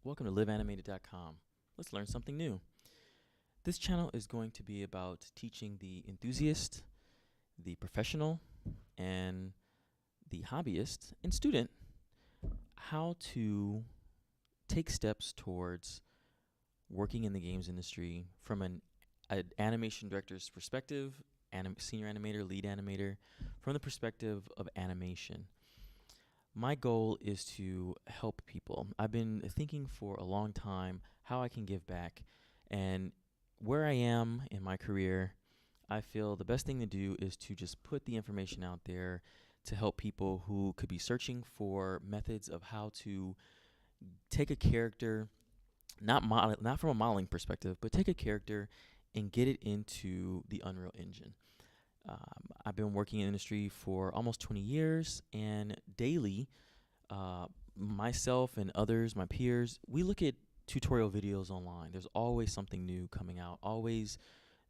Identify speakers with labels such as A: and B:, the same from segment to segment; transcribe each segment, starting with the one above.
A: Welcome to LivAnimated.com. Let's learn something new. This channel is going to be about teaching the enthusiast, the professional, and the hobbyist and student how to take steps towards working in the games industry from an animation director's perspective, senior animator, lead animator, from the perspective of animation. My goal is to help people. I've been thinking for a long time how I can give back. And where I am in my career, I feel the best thing to do is to just put the information out there to help people who could be searching for methods of how to take a character, not from a modeling perspective, but take a character and get it into the Unreal Engine. I've been working in the industry for almost 20 years, and daily, myself and others, my peers, we look at tutorial videos online. There's always something new coming out, always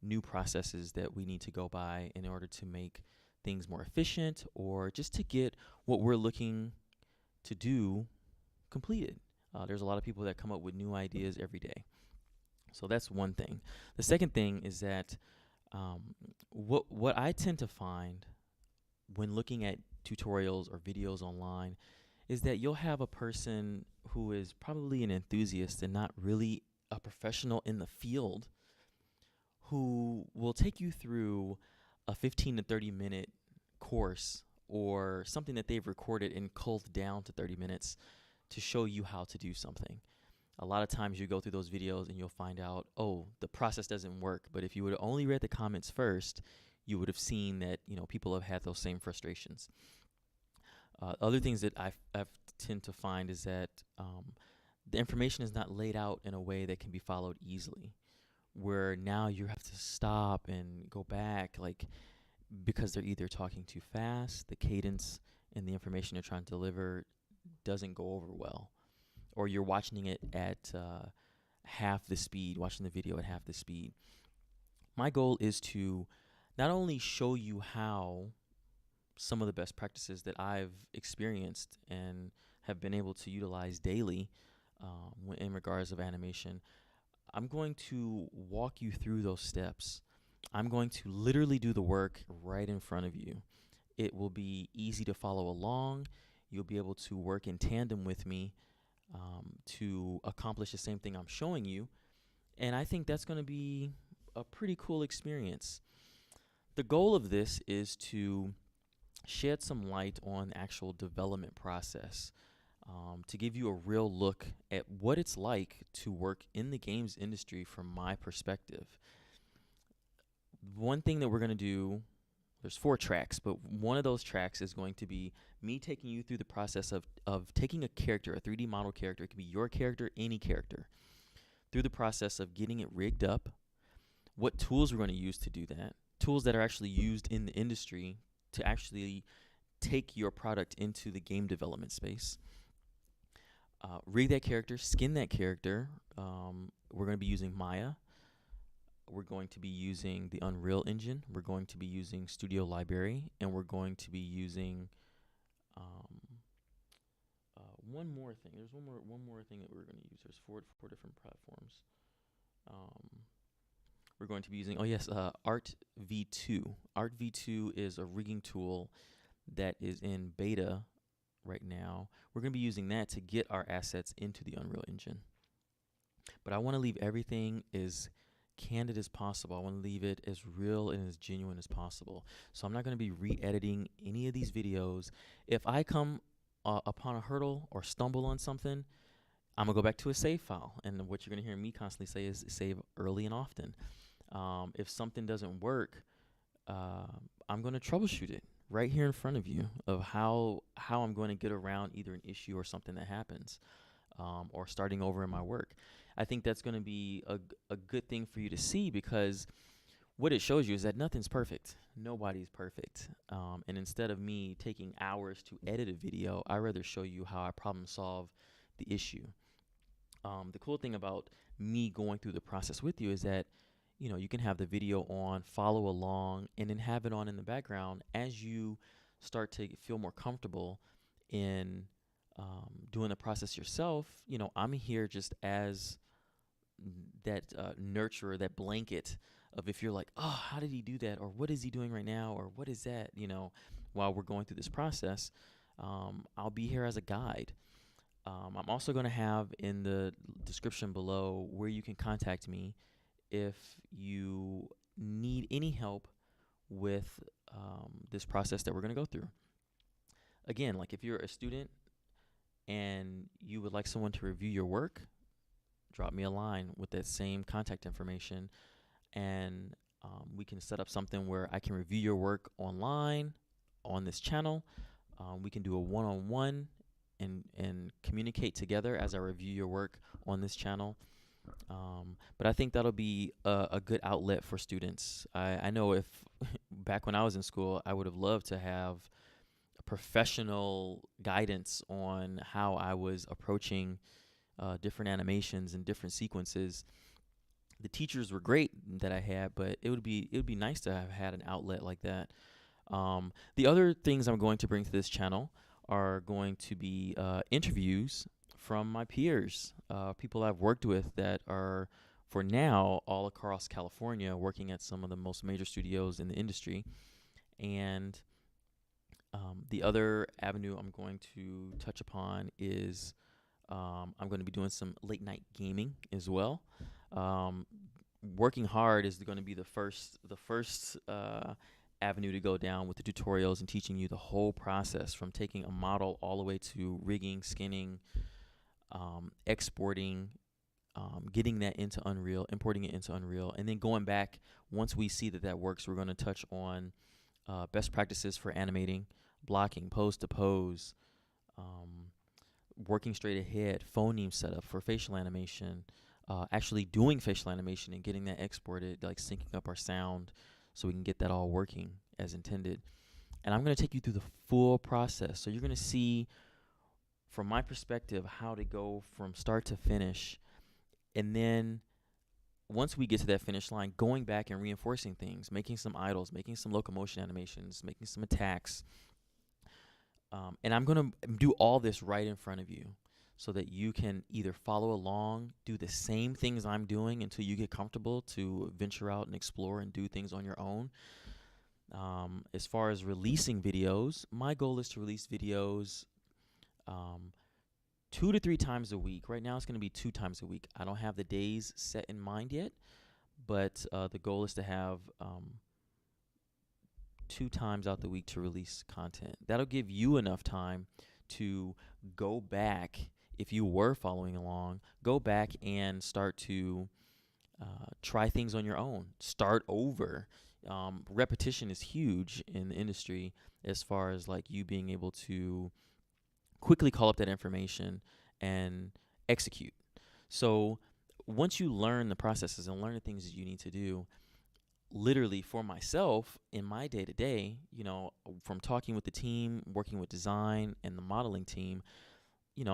A: new processes that we need to go by in order to make things more efficient or just to get what we're looking to do completed. There's a lot of people that come up with new ideas every day. So that's one thing. The second thing is that what I tend to find when looking at tutorials or videos online is that you'll have a person who is probably an enthusiast and not really a professional in the field who will take you through a 15 to 30 minute course or something that they've recorded and culled down to 30 minutes to show you how to do something. A lot of times you go through those videos and you'll find out, oh, the process doesn't work. But if you would have only read the comments first, you would have seen that people have had those same frustrations. Other things that I've tend to find is that the information is not laid out in a way that can be followed easily, where now you have to stop and go back, because they're either talking too fast, the cadence and the information they're trying to deliver doesn't go over well, or you're watching it at half the speed, watching the video at half the speed. My goal is to not only show you how some of the best practices that I've experienced and have been able to utilize daily in regards of animation, I'm going to walk you through those steps. I'm going to literally do the work right in front of you. It will be easy to follow along. You'll be able to work in tandem with me to accomplish the same thing I'm showing you. And I think that's going to be a pretty cool experience. The goal of this is to shed some light on the actual development process, to give you a real look at what it's like to work in the games industry from my perspective. One thing that we're going to do, there's 4 tracks, but one of those tracks is going to be me taking you through the process of taking a character, a 3D model character, it could be your character, any character, through the process of getting it rigged up, what tools we're going to use to do that, tools that are actually used in the industry to actually take your product into the game development space. Rig that character, skin that character. We're going to be using Maya. We're going to be using the Unreal Engine. We're going to be using Studio Library, and we're going to be using one more thing. There's one more thing that we're going to use. There's four different platforms. We're going to be using Art V2. Art V2 is a rigging tool that is in beta right now. We're going to be using that to get our assets into the Unreal Engine. But I want to leave everything as candid as possible. I want to leave it as real and as genuine as possible. So I'm not going to be re-editing any of these videos. If I come upon a hurdle or stumble on something, I'm going to go back to a save file. And what you're going to hear me constantly say is save early and often. If something doesn't work, I'm going to troubleshoot it right here in front of you of how I'm going to get around either an issue or something that happens, or starting over in my work. I think that's going to be a good thing for you to see, because what it shows you is that nothing's perfect. Nobody's perfect. And instead of me taking hours to edit a video, I'd rather show you how I problem solve the issue. The cool thing about me going through the process with you is that you can have the video on, follow along, and then have it on in the background as you start to feel more comfortable in doing the process yourself, I'm here just as that nurturer, that blanket of if you're like, oh, how did he do that? Or what is he doing right now? Or what is that? While we're going through this process, I'll be here as a guide. I'm also going to have in the description below where you can contact me if you need any help with this process that we're going to go through. Again, like if you're a student and you would like someone to review your work, drop me a line with that same contact information, and we can set up something where I can review your work online on this channel. We can do a one-on-one and communicate together as I review your work on this channel. But I think that'll be a good outlet for students. I know if back when I was in school, I would have loved to have professional guidance on how I was approaching different animations and different sequences. The teachers were great that I had, but it would be nice to have had an outlet like that. The other things I'm going to bring to this channel are going to be interviews from my peers, people I've worked with that are, for now, all across California, working at some of the most major studios in the industry. And the other avenue I'm going to touch upon is I'm going to be doing some late night gaming as well. Working hard is going to be the first avenue to go down with the tutorials and teaching you the whole process from taking a model all the way to rigging, skinning, exporting, getting that into Unreal, importing it into Unreal, and then going back once we see that works. We're going to touch on best practices for animating, blocking, pose to pose, working straight ahead, phoneme setup for facial animation, actually doing facial animation and getting that exported, like syncing up our sound so we can get that all working as intended. And I'm going to take you through the full process. So you're going to see, from my perspective, how to go from start to finish. And then once we get to that finish line, going back and reinforcing things, making some idles, making some locomotion animations, making some attacks. And I'm going to do all this right in front of you so that you can either follow along, do the same things I'm doing until you get comfortable to venture out and explore and do things on your own. As far as releasing videos, my goal is to release videos 2 to 3 times a week. Right now it's going to be 2 times a week. I don't have the days set in mind yet, but the goal is to have 2 times out the week to release content. That'll give you enough time to go back, if you were following along, go back and start to try things on your own. Start over. Repetition is huge in the industry as far as like you being able to quickly call up that information and execute. So once you learn the processes and learn the things that you need to do, literally for myself in my day-to-day, from talking with the team, working with design and the modeling team,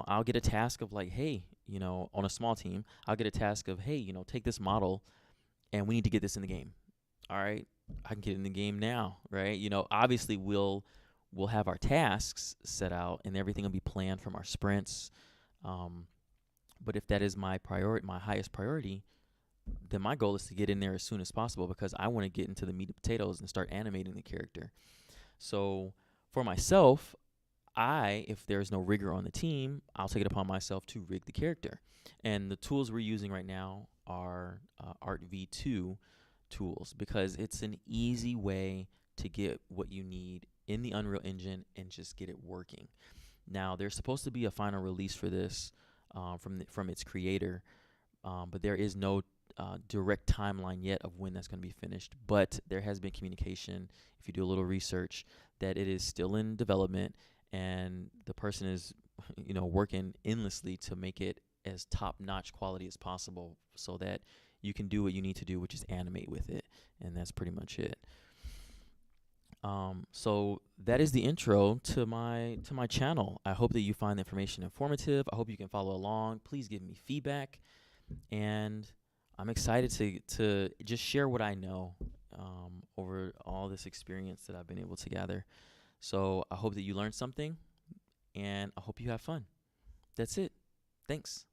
A: I'll get a task of like, hey, on a small team, I'll get a task of, hey, take this model and we need to get this in the game. All right, I can get it in the game now, right? Obviously we'll have our tasks set out and everything will be planned from our sprints. But if that is my highest priority, then my goal is to get in there as soon as possible because I want to get into the meat and potatoes and start animating the character. So for myself, if there's no rigger on the team, I'll take it upon myself to rig the character. And the tools we're using right now are Art V2 tools because it's an easy way to get what you need in the Unreal Engine and just get it working. Now, there's supposed to be a final release for this from its creator, but there is no direct timeline yet of when that's going to be finished. But there has been communication, if you do a little research, that it is still in development and the person is working endlessly to make it as top-notch quality as possible so that you can do what you need to do, which is animate with it. And that's pretty much it. So that is the intro to my channel. I hope that you find the information informative. I hope you can follow along. Please give me feedback. And I'm excited to just share what I know over all this experience that I've been able to gather. So I hope that you learned something, and I hope you have fun. That's it. Thanks.